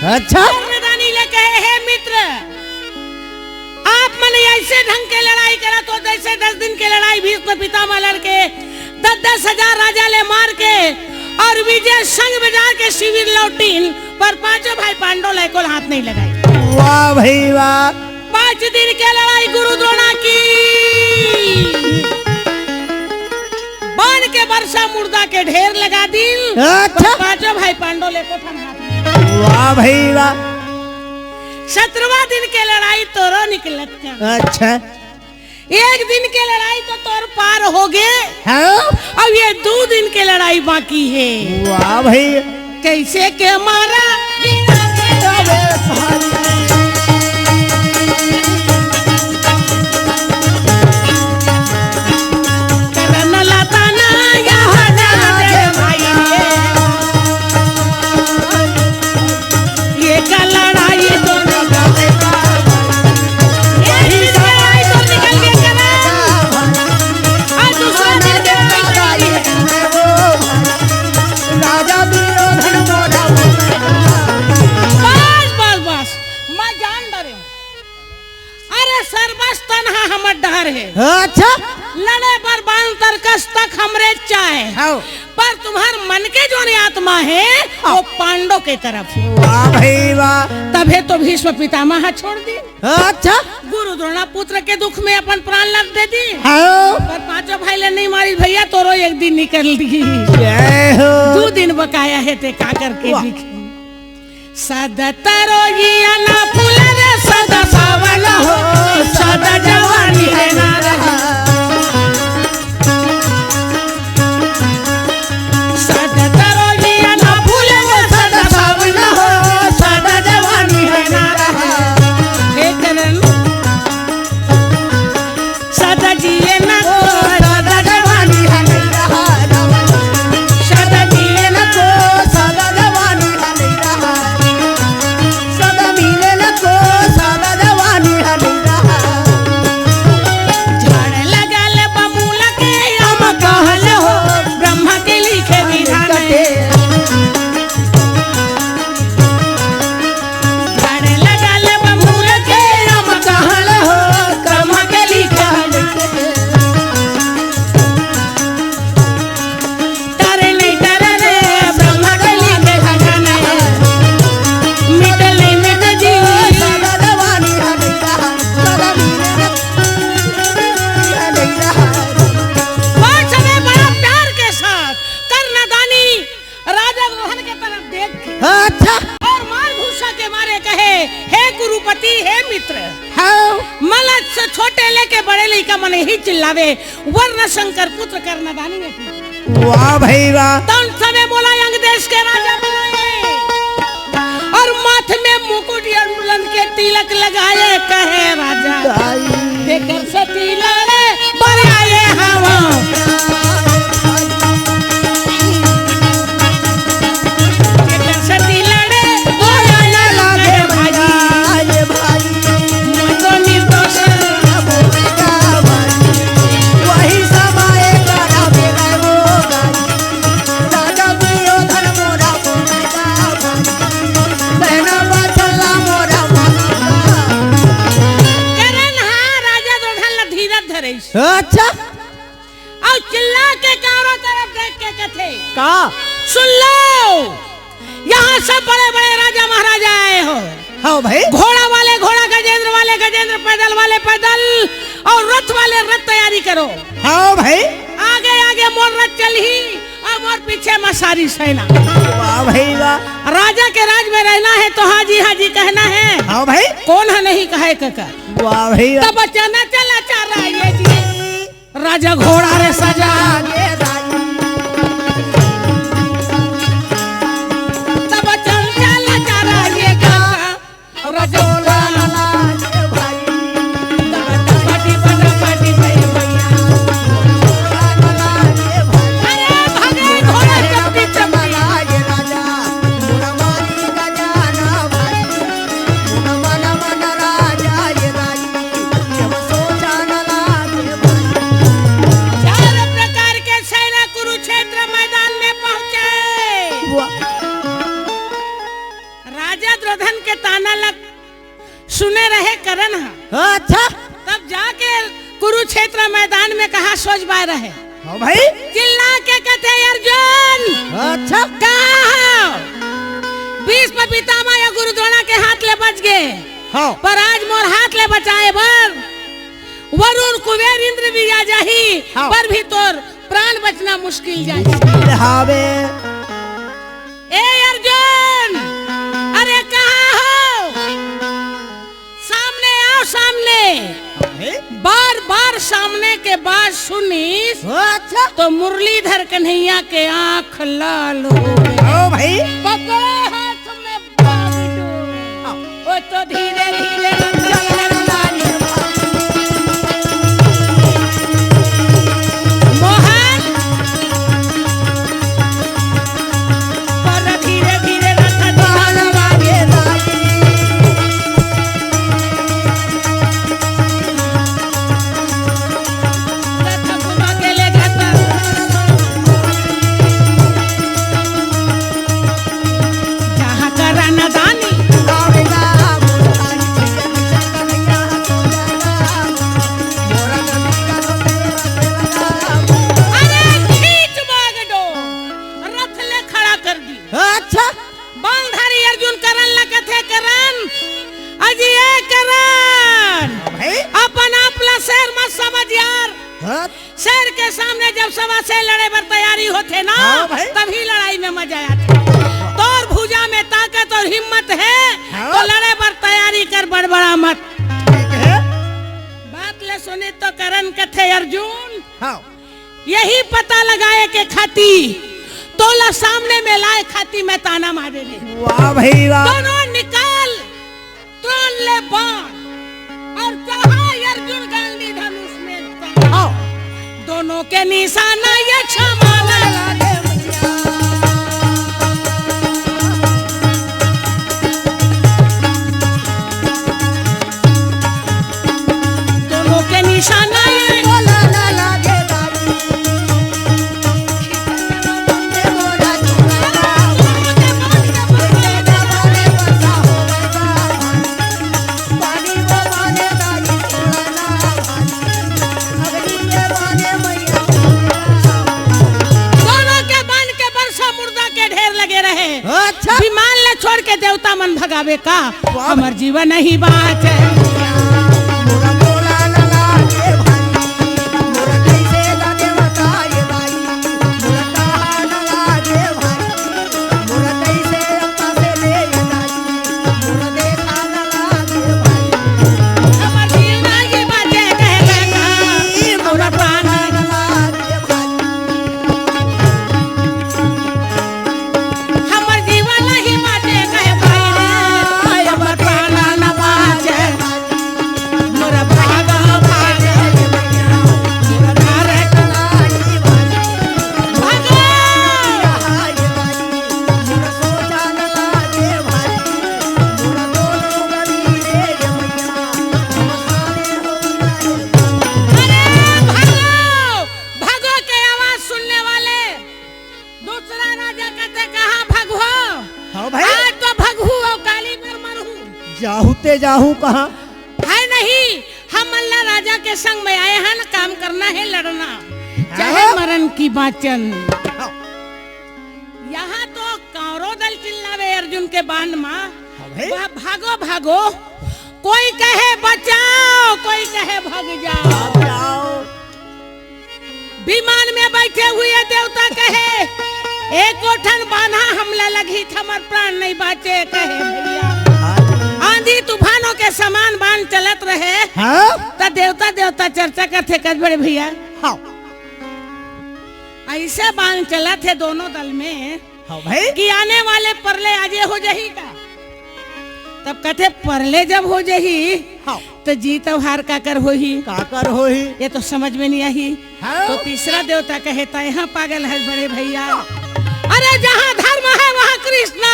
अच्छा कर्णदानी ले कहे हे मित्र, आप मन ऐसे ढंग के लड़ाई करा तो जैसे 10 दिन के लड़ाई भीष्म पितामह लड़के 10-10 हजार राजा ले मार के और विजय संग बजा के शिविर लौटीन, पर पांचों भाई पांडव ले को हाथ नहीं लगाई। वाह भाई वाह। 5 दिन के लड़ाई गुरु द्रोणा की, बाण के वर्षा मुर्दा के ढेर लगा दी। अच्छा पांचों भाई पांडव ले को हाथ। वाह भाई वाह। 17वां दिन के लड़ाई तोरो निकलत का। अच्छा 1 दिन के लड़ाई तो तोर पार हो गए, हाँ अब ये 2 दिन के लड़ाई बाकी है। वाह भाई। कैसे के मारा है। अच्छा लड़े पर बांध तरकस तक हमरे चाहे, पर तुम्हार मन के जो आत्मा है वो पांडव के तरफ। वाह भाई वाह। तबे तो भीष्म पितामह छोड़ दी। अच्छा गुरु द्रोणा पुत्र के दुख में अपन प्राण लग दे दी, हाँ। पर पांचों भाई ले नहीं मारी भैया, तोरो 1 दिन निकल दी। जय हो। 2 दिन बकाया है ते का करके दिखे। सदा तरो ये ना फूलन सदा सावन हो, सदा जवानी है ना रहा। सदा तरो ये ना फूलन सदा सावन हो, सदा जवानी है ना रहा। हे करण सदा जिए ना को सदा जवानी है ना रहा। सदा जिए ना को सदा जवानी है ना रहा। सदा मिले ना को सदा जवानी है ना रहा। झाड़ लगा ले बबूला के हम कहल हो, ब्रह्मा के लिखे विधान है। झाड़ लगा ले बबूला के हम कहल हो, ब्रह्मा के लिखे तारे नहीं तारे रे, ब्रह्मा के लिखे खजाना है। मिट नहीं मिट जी सदा जवानी है नहीं रहा। सदा मिले ना है नहीं रहा। बहुत समय बड़ा प्यार के साथ कर्णदानी राजा रोहन के तरफ देख के अच्छा और मार भूषा के मारे कहे, हे गुरुपति हे मित्र, हाँ। मलत से छोटे लेके बड़े लइका मन ही चिल्लावे, वर्ण शंकर पुत्र कर्णदानी ने की। वाह भाई वाह। तौन समय बोला अंग देश के राजा बनाए और माथे में मुकुट और बुलंद के तिलक लगाए, कहे राजा देकर सती लड़े बराए हवा। देकर सती लड़े बराए लागे भाई। मैं तो निर्दोष वही समय करा मेरा वो राजा दुर्योधन मोरा बहना बचला मोरा। करण हाँ राजा दुर्योधन ला धीरज धरे अच्छा और चिल्ला के चारों तरफ देख के कथे, का सुन लो यहाँ सब बड़े बड़े राजा महाराजा आए हो। हाँ भाई। घोड़ा वाले घोड़ा, गजेंद्र वाले गजेंद्र, पैदल वाले पैदल और रथ वाले रथ तैयारी करो। हाँ भाई। आगे आगे मोर रथ चल ही और मोर पीछे मसारी सेना। वाह भाई वाह। राजा के राज में रहना है तो हाजी हाजी कहना है। हाँ भाई। कौन है नहीं कहे ककर। वाह भाई वाह। तब बचाना चला चारा ये जी राजा घोड़ा रे सजा तब चल चला चारा ये काका राजा घोड़ा पाटी बजा पाटी भैया भैया। अरे भागे घोड़ा चपटी चपटी। चार प्रकार के सैन दुर्योधन के ताना लग सुने रहे करण हा। अच्छा तब जाके कुरुक्षेत्र मैदान में कहा सोच बाय रहे हाँ भाई चिल्ला के कहते अर्जुन अच्छा कहा भीष्म पितामह या गुरु द्रोणा के हाथ ले बच गए हाँ पर आज मोर हाथ ले बचाए बर वरुण कुबेर इंद्र भी आ जाही हाँ। पर भी तोर प्राण बचना मुश्किल जाही हावे ए अर्जुन अरे कहाँ हो सामने आओ सामने बार बार सामने के बात सुनीस अच्छा तो मुरलीधर कन्हैया के आंख लाल हो गए हाँ भाई पकड़े हाथ में बागडोर ओ तो धीरे धीरे मोहन पर धीरे धीरे रथ डाल लागे रथ घुमा के ले जाता जहाँ का रानादानी अरे खींच बागडोर रथ ले खड़ा कर दी अच्छा बांधारी अर्जुन करण लगते करण अजी ए करण भाई अपन आपला शेर मत समझ यार हाँ शेर के सामने जब सवा से लड़े पर तैयारी होते ना हाँ भाई। तभी लड़ाई में मजा आता तोर भुजा में ताकत और हिम्मत है हाँ। तो लड़े पर तैयारी कर बड़बड़ा मत ठीक है बात ले सुनी तो करण कथे अर्जुन हाँ यही पता लगाए के खाती तोला सामने में लाए खाती मैं ताना मारे रे वाह भाई वाह दोनों निकाल त्रोण ले बाण और कहा अर्जुन गांधी धनुष में तान। हाँ दोनों के निशाना ये क्षमाना दोनों के निशाना ये दोनों के बन के बरसा मुर्दा के ढेर लगे रहे अच्छा विमान ले छोड़ के देवता मन भगावे का वाह। हमर जीवन नहीं बात है हमर जीवन की बातें कहे का मोरा प्राण हमर जीवन नहीं बातें कहे भाई रे हमर प्राण न बाजे मोरा भागा भागे मोरा धारे भागो अरे भागो भागो के आवाज सुनने वाले दूसरा राजा कहते कहा भगो हाँ भाई आज तो भगहू और काली पर मरहू जाहूते जाहू कहाँ है नहीं हम अल्लाह राजा के संग में आए हैं ना काम करना है लड़ना चाहे हाँ। मरण की बाचन हाँ यहाँ तो कौरो दल चिल्लावे अर्जुन के बाण माँ हाँ भाई वह भागो भागो कोई कहे बचाओ कोई कहे भाग जाओ आप जाओ विमान में बैठे हुए देवता कहे एक ओठन बांधा हमला लगी थमर प्राण नहीं बाचे कहे भैया आंधी तूफानों के समान बाण चलत रहे हाँ तो देवता देवता चर्चा करते कद बड़े भैया हाँ ऐसे बाण चला थे दोनों दल में हाँ भाई कि आने वाले परले आजे हो जही का तब कहते परले जब हो जही हाँ तो जीत और हार का कर हो ही काकर हो ही ये तो समझ में नहीं आई हाँ। तो तीसरा देवता कहता यहाँ पागल है बड़े भैया अरे जहाँ धर्म है वहाँ कृष्ण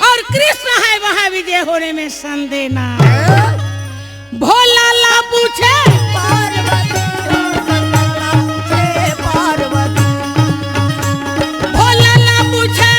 और कृष्ण है वहाँ विजय होने में संदेह ना भोला ला पूछे भोला ला पूछे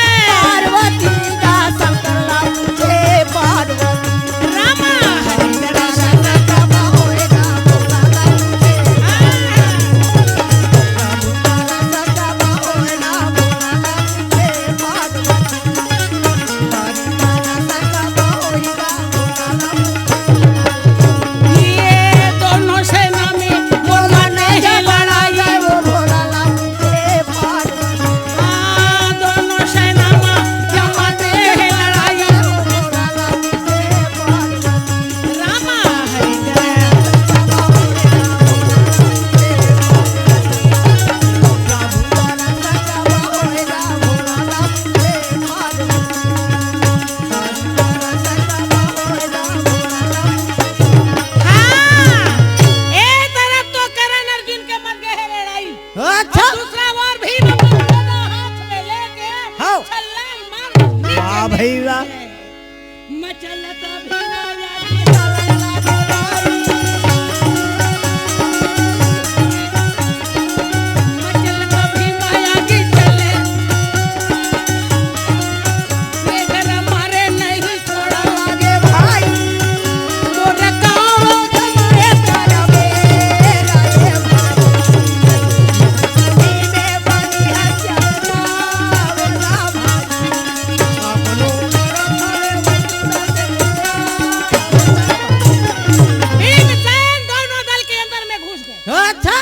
अच्छा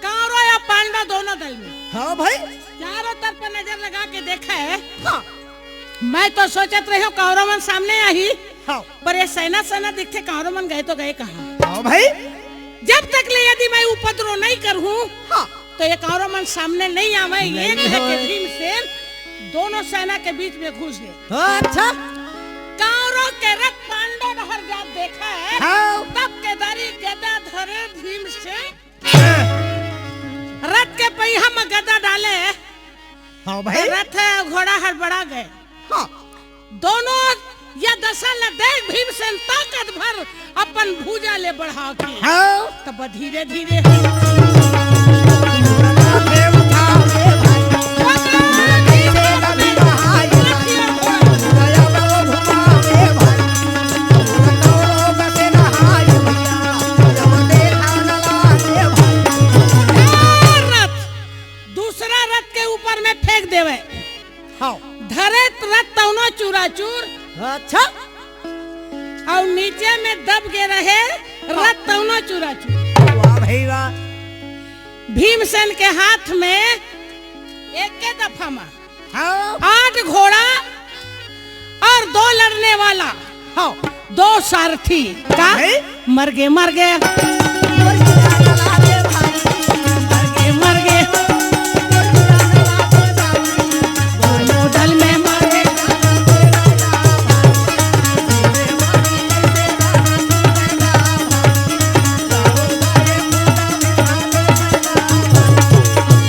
कौरव या पांडव दोनों दल में हाँ भाई चारों तरफ नजर लगा के देखा है। हाँ। मैं तो सोचत रही हूँ कौरवन सामने आई। हाँ पर ये सेना सेना दिखते कौरवन गए तो गए कहाँ। हाँ भाई जब तक ले यदि मैं उपद्रव नहीं करूँ हाँ तो ये कौरवन सामने नहीं आवे। ये भीमसेन दोनों सेना के बीच में घुस गए। अच्छा कौरव के रथ पांडव नहर जब देखा है। हाँ तब केदारी गदा धरे भीमसेन रथ के पहिया में गदा डाले। हाँ भाई रथ घोड़ा हड़बड़ा गए। हाँ दोनों या दशा ल देख भीमसेन ताकत भर अपन भुजा ले बढ़ा के। हाँ तब धीरे धीरे दूसरा रथ के ऊपर में फेंक देवे। हाँ धरे रथ तौनो चूराचूर अच्छा और नीचे में दब के रहे रथ तौनो चूराचूर। वाह भाई वाह भीमसेन के हाथ में एक के दफा में हाँ 8 घोड़ा और 2 लड़ने वाला। हाँ 2 सारथी का मर गए मर गए मर गए दोनों दल में मर गए।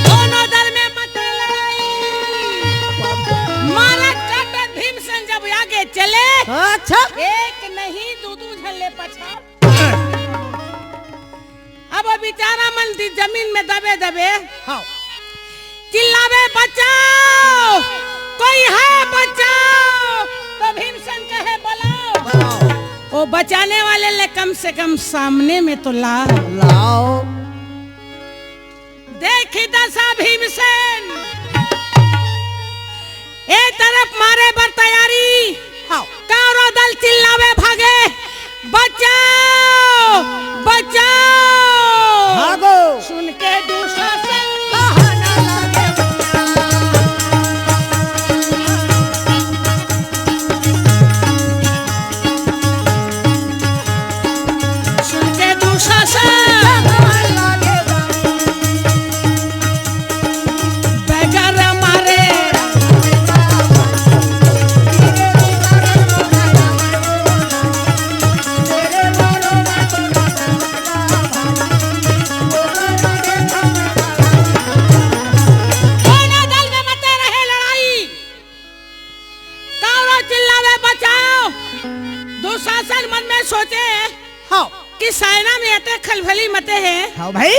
दोनों दल में मची लड़ाई। मारा काटत भीमसेन जब आगे चले। अच्छा एक नहीं दू झल्ले पछा। अब बेचारा मन जमीन में दबे दबे हाँ चिल्लावे बचाओ कोई है बचाओ। तो भीमसेन कहे बुलाओ। वो बचाने वाले ले कम से कम सामने में तो लाओ देखी दशा भीमसेन एक तरफ मारे बर तैयारी। हाँ कौरव दल चिल्लावे भागे बचाओ बचाओ। भागो सुन के दूसरा सुन के दूसरा बगैर मारे दोनों दल में मचे रहे लड़ाई। कौरव चिल्लावे बचाओ। दुशासन मन में सोचे हाँ कि सेना में इतने खलबली मते हैं हाँ भाई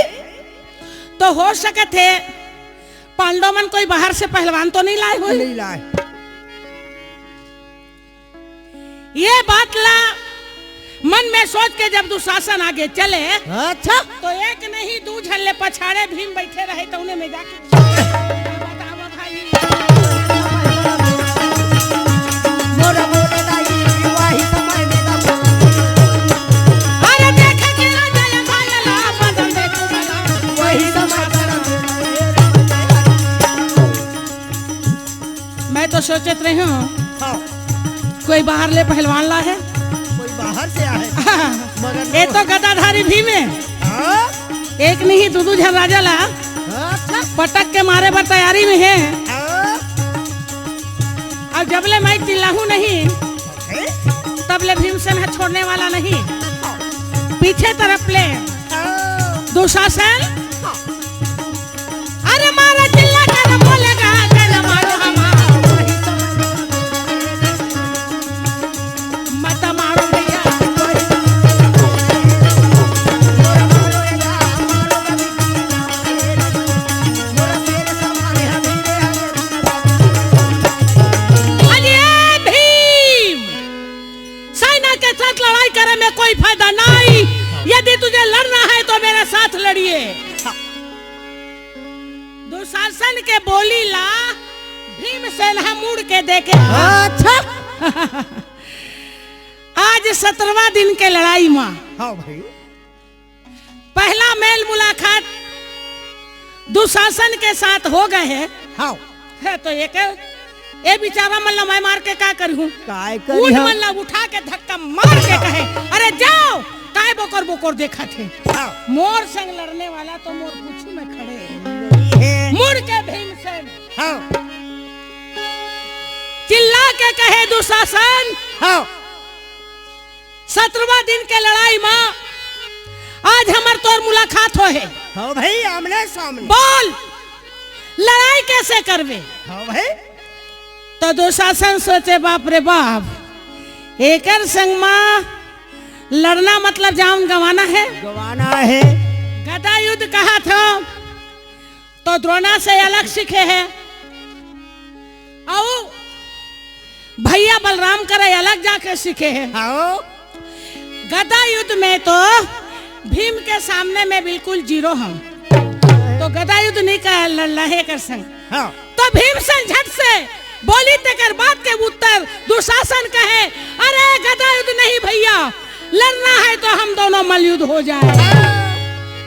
तो हो सके थे पांडव मन कोई बाहर से पहलवान तो नहीं लाए हुए। नहीं लाए ये बात ला मन में सोच के जब दुशासन आगे चले अच्छा तो एक नहीं 2 झल्ले पछाड़े भीम बैठे रहे तो उन्हें में जाके बताओ भाई। अरे देख के राजा ये भाईला बदन देखो मैं तो सोचत रही हूँ हाँ कोई बाहर ले पहलवान ला है। कोई बाहर से आए मगर ये तो गदाधारी भीम है। हाँ एक नहीं 2 झन राजा ला अच्छा पटक के मारे बर तैयारी में है। हाँ अब जबले मैं चिल्लाहूं नहीं है? तबले भीमसेन है छोड़ने वाला नहीं। पीछे तरफ ले हाँ दुशासन अरे मारा चिल्ला कर बोलेगा कर मारो हमारा दुश्मन के साथ लड़ाई करे में कोई फायदा नहीं। यदि तुझे लड़ना है तो मेरे साथ लड़िए। दुशासन के बोली ला भीमसेन हम मुड़ के देखे। अच्छा आज 17वां दिन के लड़ाई माँ। हाँ भाई। पहला मेल मुलाकात दुशासन के साथ हो गए है। हाँ है तो ये बेचारा मल्ला मैं मार के क्या करूं? काय उठ करी हम? मल्ला उठा के धक्का मार के कहे अरे जाओ काय बोकर बोकर देखा थे। हाँ मोर संग लड़ने वाला तो मोर पूछू में खड़े है। मुड़ के भीमसेन हाँ चिल्ला के कहे दुशासन हाँ 17वां दिन के लड़ाई माँ आज हमार तोर मुलाकात हो है। हाँ भाई आमने सामने। बोल लड़ाई कैसे करवे? हाँ भाई। तो दुशासन सोचे बाप रे बाप एकर संग माँ लड़ना मतलब जान गंवाना है। गवाना है। गदा युद्ध कहा था तो द्रोणा से अलग सीखे है और भैया बलराम करे अलग जाके सीखे है। हाँ गदा युद्ध में तो भीम के सामने में बिल्कुल जीरो हम तो गदा युद्ध नहीं कर लड़े कर संग। हाँ तो भीमसेन झट से बोली तेकर बात के उत्तर दुशासन कहे अरे गदा युद्ध नहीं भैया लड़ना है तो हम दोनों मलयुद्ध हो जाए।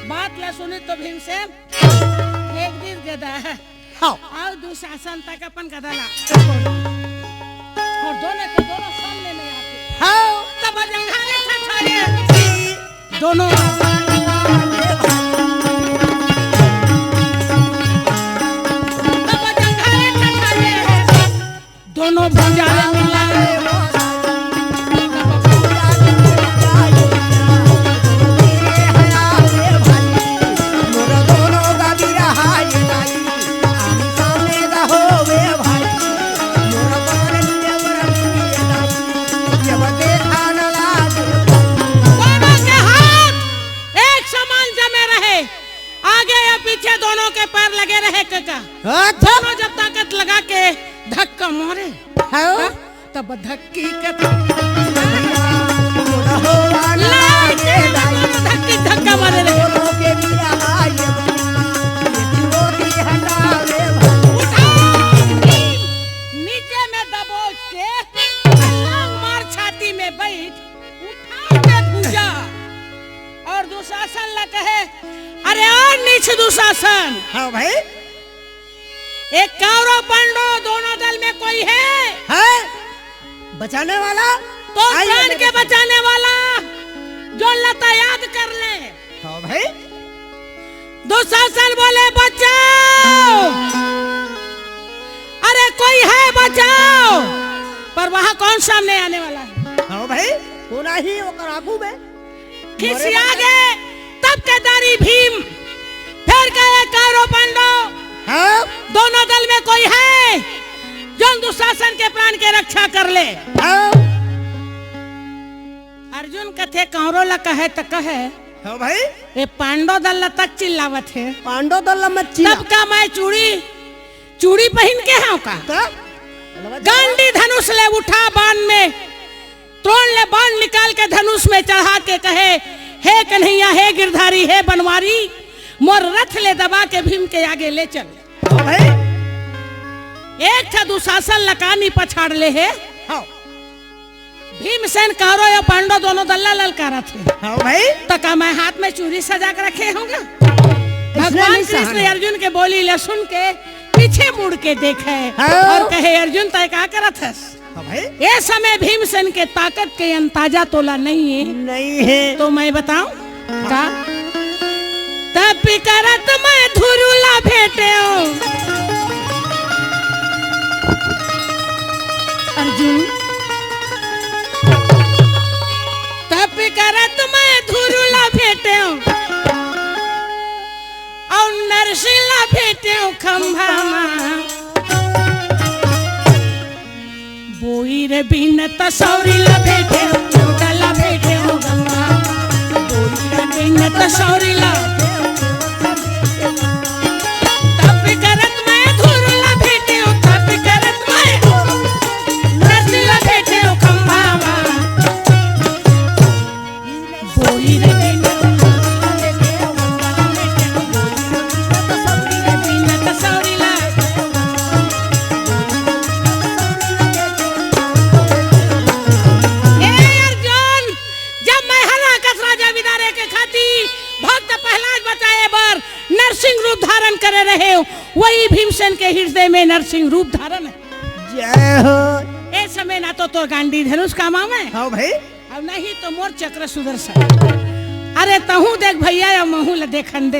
बात ला सुनी तो भीमसेन एक दिन गदा है हाँ और दुशासन तक अपन गदा ला और दोनों के दोनों सामने में आते। हाँ तब जंघारे ठठारे दोनों तब जंघारे ठठारे दोनों भुजाले मिलाए। दोनों के हाथ एक समान जमे रहे आगे या पीछे दोनों के पैर लगे रहे काका। अच्छा दोनों जब ताकत लगा के धक्का मारे हाँ तब धक्की के धक्की धक्का मारे रहे। उठा नीचे में दबोच के टांग मार छाती में बैठ उठा के भुजा और दुशासन ला कहे अरे और नीचे दुशासन हाँ भाई। एक कौरव पांडव दोनों दल में कोई है है बचाने वाला तो आइए प्राण मेरे के साथ। बचाने वाला जो लता याद कर ले। हाँ भाई। दुशासन बोले बचाओ अरे कोई है बचाओ पर वहां कौन सामने आने वाला है? हाँ भाई होना ही ओकर आगू में खिसिया गए तब के दारी भीम फिर गए कौरव पांडव हाँ दोनों दल में कोई है जो दुशासन के प्राण के रक्षा कर ले। हाँ अर्जुन कथे कौरव ला कहे तो कहे हाँ भाई। ये पांडव दल तक चिल्लावत है पांडव दल में चिल्ला तब का मैं चूड़ी पहन के हूं का गांडी धनुष ले उठा बाण में त्रोण ले बाण निकाल के धनुष में चढ़ा के कहे हे कन्हैया हे गिरधारी हे बनवारी मोर रथ ले दबा के भीम के आगे ले चल। हाँ भाई। एक था दुशासन लकानी पछाड़ ले है हाँ भीमसेन कौरव या पांडव दोनों दल्ला ललकारा थे। हाँ भाई। तो का मैं हाथ में चूड़ी सजा के रखे होंगे। नहीं भगवान सहा कृष्ण नहीं। अर्जुन के बोली ले सुन के पीछे मुड़ के देखे हाँ। और कहे अर्जुन तय क्या करत हस? हाँ भाई। ये समय भीमसेन के ताकत के अंदाजा तोला नहीं है नहीं है तो मैं बताऊं का तब करत मैं धुरुला भेटे अर्जुन तब करत मैं धुरुला भेटे और नरसिला भेटे खंभा बोई रे बिन तसौरीला भेटे चौटला भेटे गंगा बोई रे बिन तसौरीला तब करत मैं धुरुला भेटे तब करत मैं नरसिला भेटे खंभा भीमसेन के हृदय में नरसिंह रूप धारण है। जय हो। ए समय ना तो तोर गांडी धनुष काम आवे हाँ भाई। अब नहीं तो मोर चक्र सुदर्शन। अरे तहू देख भैया या महू ल देखन दे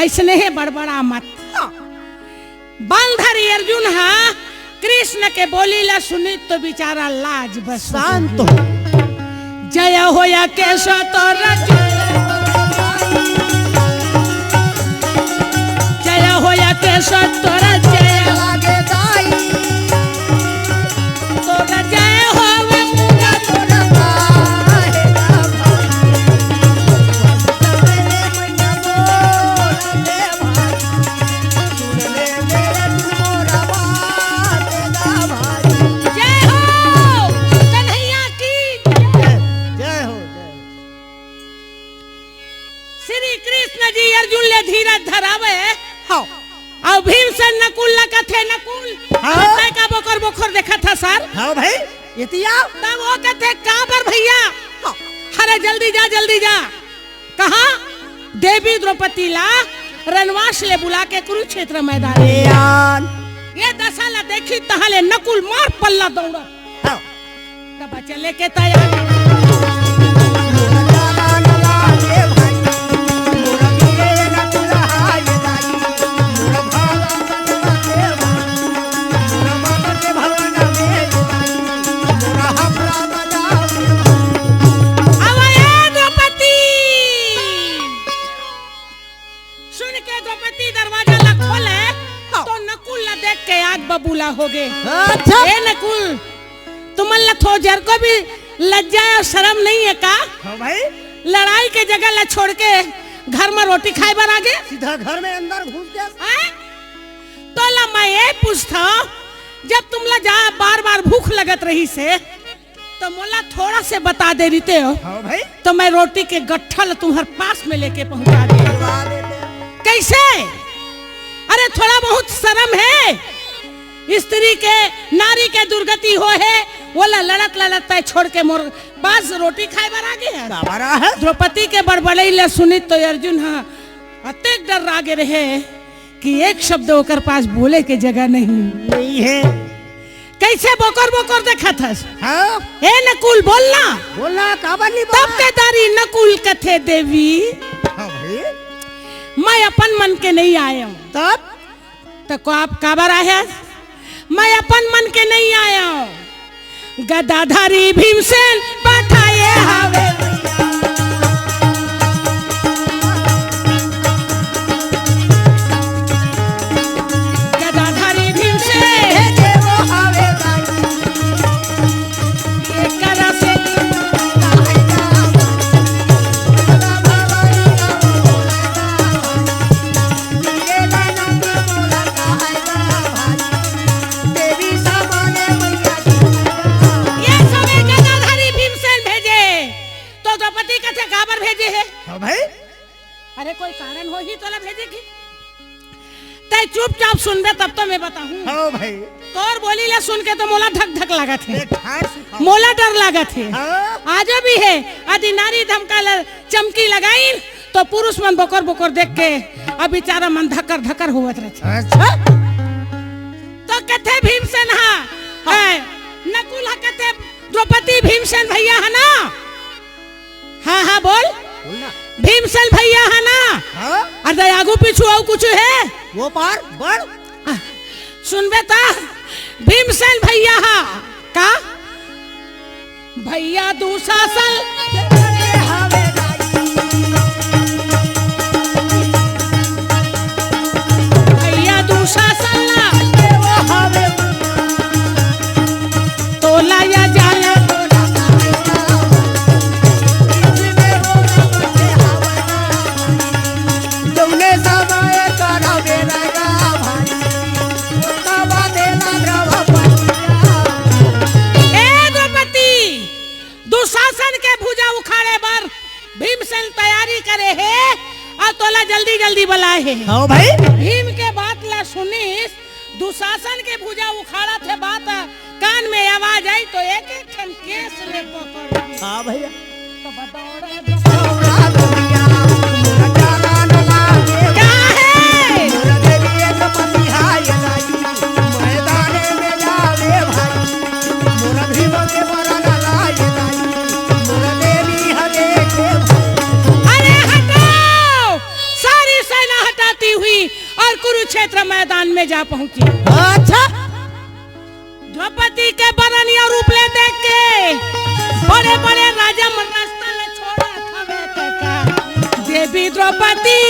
ऐसने है बड़बड़ा मत। बालधारी अर्जुन हा कृष्ण के बोली ला सुनी तो बेचारा लाज बस शांत हो। जय होया केशव तो जय होया केशव तोरा जय लागे दाई तोरा जय होवे मुगा तोरा काहे ना भाई मैया बोला दे भाई सुन ले मेरे मोरा बात दा भाई। जय हो कन्हैया की जय हो। श्री कृष्ण जी अर्जुन ले धीरज धरावे हाँ और भीमसेन नकुल ला कथे नकुल हाँ। कथे का बोकर बोकर देखा था सर हाँ भाई इतिया तब वो कथे काबर भैया हाँ। अरे जल्दी जा कहा देवी द्रौपदी ला रणवास ले बुला के कुरुक्षेत्र मैदान में। यान ये दशा ला देखी तहाले नकुल मार पल्ला दौड़ा हाँ तब चले के तैयार मोरा जाना न लागे भाई मोरा गिरे न कुलहाय दाई मोरा भाला न लागे भाई मोरा मामा के भवन में दाई मोरा हमरा बजाओ अब ये द्रौपदी सुन के द्रौपदी दरवाजा ला खोले तो नकुल ला देख के आग बबूला हो गए। अच्छा ए नकुल तुमन ला थो जर को भी लज्जा और शर्म नहीं है का? हाँ भाई लड़ाई के जगह ला छोड़ के घर में रोटी खाए बर आगे सीधा घर में अंदर घुस गया। तो ला मैं ये पूछता जब तुम ला जा बार बार भूख लगत रही से तो मोला थोड़ा से बता दे रही हो हाँ भाई तो मैं रोटी के गट्ठल तुम्हारे पास में लेके पहुंचा दे। करवा देते कैसे? अरे थोड़ा बहुत शर्म है स्त्री के नारी के दुर्गति हो है बोला लड़त लड़त पे छोड़ के मोर पास रोटी खाए बर आगे है। काबरा है द्रौपदी के बड़बड़ई ले सुनी तो अर्जुन हाँ अतेक डर आगे रहे कि एक शब्द होकर पास बोले के जगह नहीं है। कैसे बोकर बोकर देखा था हाँ ए नकुल बोलना बोला काबर नहीं तब के दारी नकुल कथे देवी हाँ भाई मैं अपन मन के नहीं आया हूँ तब तो को आप काबर आया? मैं अपन मन के नहीं आया हूँ गदाधारी भीमसेन पठाए हवे गदाधारी भीमसेन जे वो हवे दाई एक करा से ये समय गदाधारी भीमसेन भेजे तो द्रौपदी कथे काबर भेजे है? हाँ भाई अरे कोई कारण हो ही तो ला भेजे की ते चुपचाप सुनबे तब तो मैं बताऊं। हाँ भाई तोर बोली ला सुन के तो मोला धक धक लागत है एक हार सुखाओ। मोला डर लागत है हाँ आज भी है आदि नारी धमका चमकी लगाई तो पुरुष मन बोकर बोकर देख के अब बेचारा मन धकर धकर होवत रहे अच्छा तो कथे भीमसेन हाँ नकुल कथे द्रौपदी भीमसेन भैया है ना? हाँ हाँ बोल बोलना भीमसेन भैया है ना? हाँ अरे आगू पीछू और कुछ है वो पार बढ़ सुनबे ता भीमसेन भैया हा का भैया दुशासन हवे दाई भैया दुशासन ला जे वो हवे तोला या जाला तुमने समय करावे लगा भाई तबा देना द्रौपदी ए द्रौपदी दुशासन के भुजा उखाड़े बर भीमसेन तैयारी करे है और तोला जल्दी जल्दी बुलाए है। हाँ भाई भीम के बात ला सुनीस दुशासन के भुजा उखाड़ा थे बात कान में आवाज आई तो एक एक ठन केस ले पकड़ ली। हाँ भैया तो बताओ रे औरा दुनिया मोरा जाना न लागे क्या है? मोरा देवी एक पति हाय मैदान में जा पहुंची। अच्छा द्रौपदी के बरनिया रूप ले देख के बड़े बड़े राजा रास्ता ले छोड़ा था काका। देवी द्रौपदी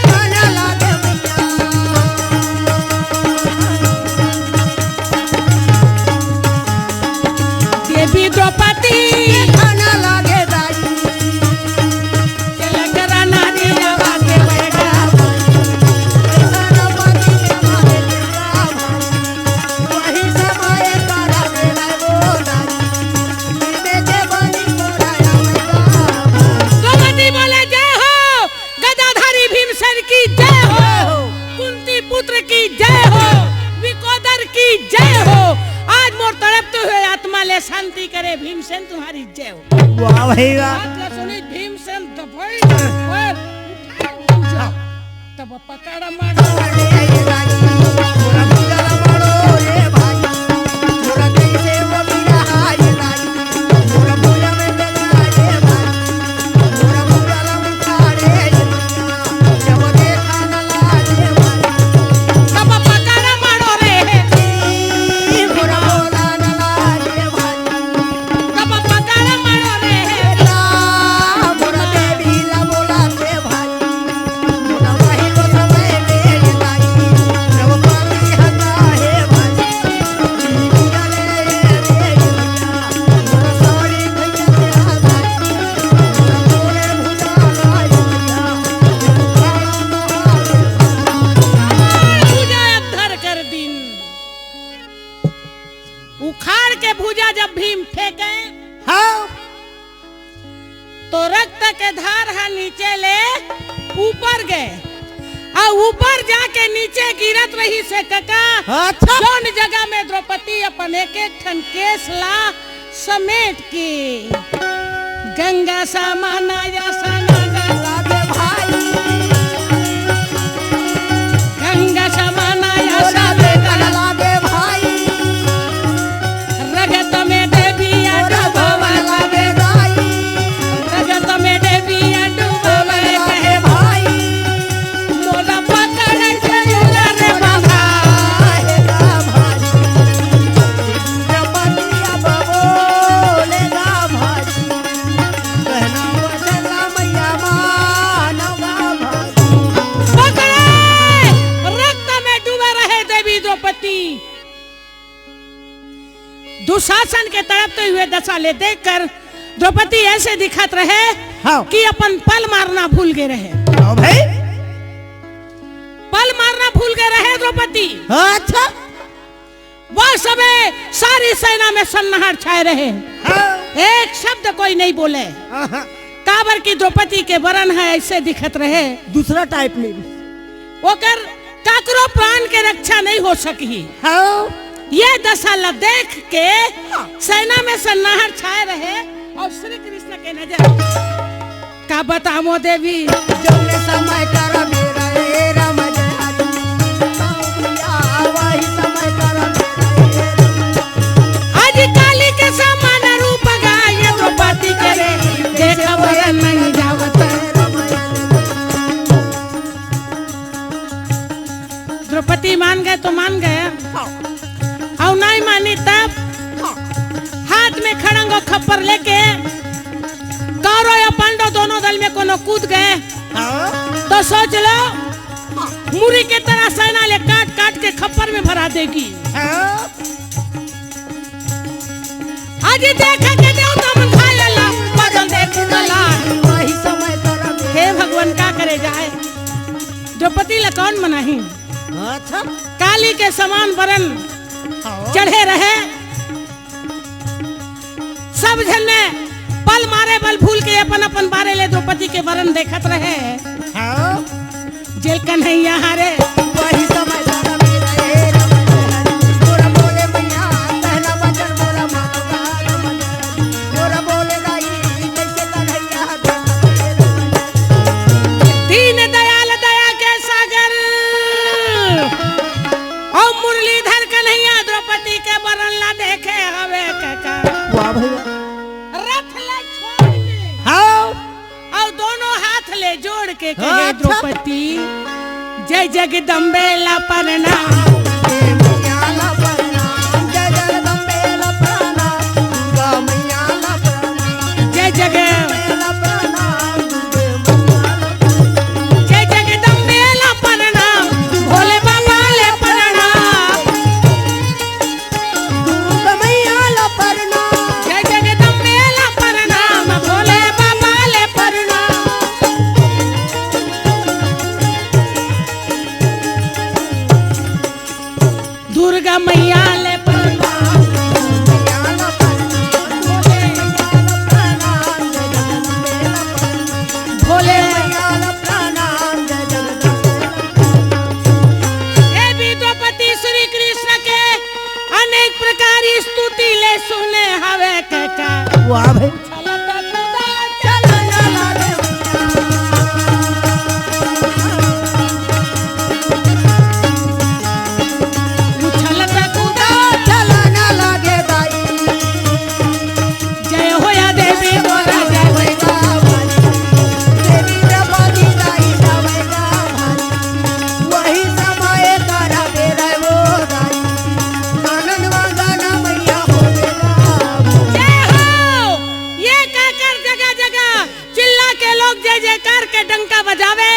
खाना लागे देवी द्रौपदी खाना लागे दाई चल करा नारी आवाज़ बेटा ऐसा पति के मारे तेरा वही समय करा मेरा वो दाई गिरने के बनी मोराया मैया। द्रौपदी बोले जय हो गदाधारी भीमसेन की जय हो, कुंती पुत्र की जय हो, विकोदर की जय हो। आज मोर तड़पते हुए आत्मा ले शांति करे भीमसेन तुम्हारी जय हो। वाह भाई वाह बात न सुनी भीमसेन दबाई और उठा तब पकड़ मार तब पकड़ मारो रे तब पकड़ मारो रे भुजा अब धर कर दिन उखाड़ के भुजा जब भीम फेंके तो रक्त के धार है नीचे ले ऊपर गए और ऊपर जाके नीचे गिरत रही से कका। अच्छा जौन जगह में द्रौपदी अपन एक एक ठन केस ला समेट के गंगा समाना या सनाना गंगा समाना या सनाना रगत में देवी डूबवा रगत में देवी डूबवा कहे मोला पकड़ के रे बाबा पकड़े रक्त में डूबे रहे देवी द्रौपदी। दुशासन के तड़पते हुए दशा ले देखकर द्रौपदी ऐसे दिखत रहे हाँ। कि अपन पल मारना भूल गए रहे। भाई पल मारना भूल गए रहे द्रौपदी। अच्छा वह समय सारी सेना में सन्नाहट छाए रहे। एक शब्द कोई नहीं बोले। काबर की द्रौपदी के वरण है ऐसे दिखत रहे दूसरा टाइप में ओकर काकरो प्राण के रक्षा नहीं हो सकी। ये दशा ल देख के सेना में सन्नाहट छाए रहे और श्री कृष्ण के नजर का बतामो देवी जौने समय कर मेरा ए राम जय वही समय कर आज काली के समान रूप गाय द्रौपदी करे देख वरण नहीं जावत। द्रौपदी मान गए तो मान गए और नहीं मानी तब हाथ में खड़ंग और खप्पर लेके कौरव या पांडव दोनों दल में कोनो कूद गए तो सोच लो मुरी के तरह सेना ले काट काट के खप्पर में भरा देगी। आज देखा के देव तो मन खा लेला बदन देख दला वही समय कर हे भगवान का करे जाए। द्रौपदी ला कौन मनाही अच्छा काली के समान वरण चढ़े रहे। सब जने पल मारे बल भूल के अपन अपन बारे ले द्रौपदी के वरण देखत रहे। जेल कन्हैया हारे वही समय कर मेरा ए राम जय मोरा बोले मैया कहना वचन मोरा माता राम जय मोरा बोले दाई कैसे कन्हैया दीन दयाल दया के सागर और मुरलीधर कन्हैया द्रौपदी के वरण ला देखे हवे काका। वाह भैया रथ ले छोड़ के और दोनों हाथ ले जोड़ के कहे अच्छा। द्रौपदी जय जगदम्बे ला प्रणाम जय मैया ला प्रणाम जय जगदम्बे ला प्रणाम दुर्गा मैया ला प्रणाम जय जग ला प्रणाम दुर्गा मैया ला जय जगदम्बे ला प्रणाम भोले बाबा ले प्रणाम दुर्गा मैया ला प्रणाम जय जगदम्बे ला प्रणाम भोले बाबा ले प्रणाम दुर्गा मैया ले प्रणाम मैया ला प्रणाम जय जगदम्बे ला प्रणाम भोले मैया ला प्रणाम जय जगदम्बे ला देवी द्रौपदी श्री कृष्ण के अनेक प्रकार की स्तुति ले सुने हवे के का वाह भाई चला चला रे उछलत कूदा चला ना लागे दाई जय होया देवी मोरा जय जावेगा भारी देवी द्रौपदी दाई जावेगा भारी वही समय करा बेरा वो दाई आनंद गाना मैया होवेगा जय हो ये कहकर जगह जगह चिल्ला के लोग जय जयकार के डंका बजावे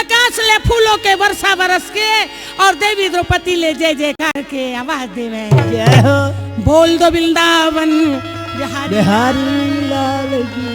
आकाश ले फूलों के वर्षा बरस के और देवी द्रौपदी ले जय जयकार के आवाज देवे जय हो बोल दो वृंदावन बिहारी बिहारी लाल की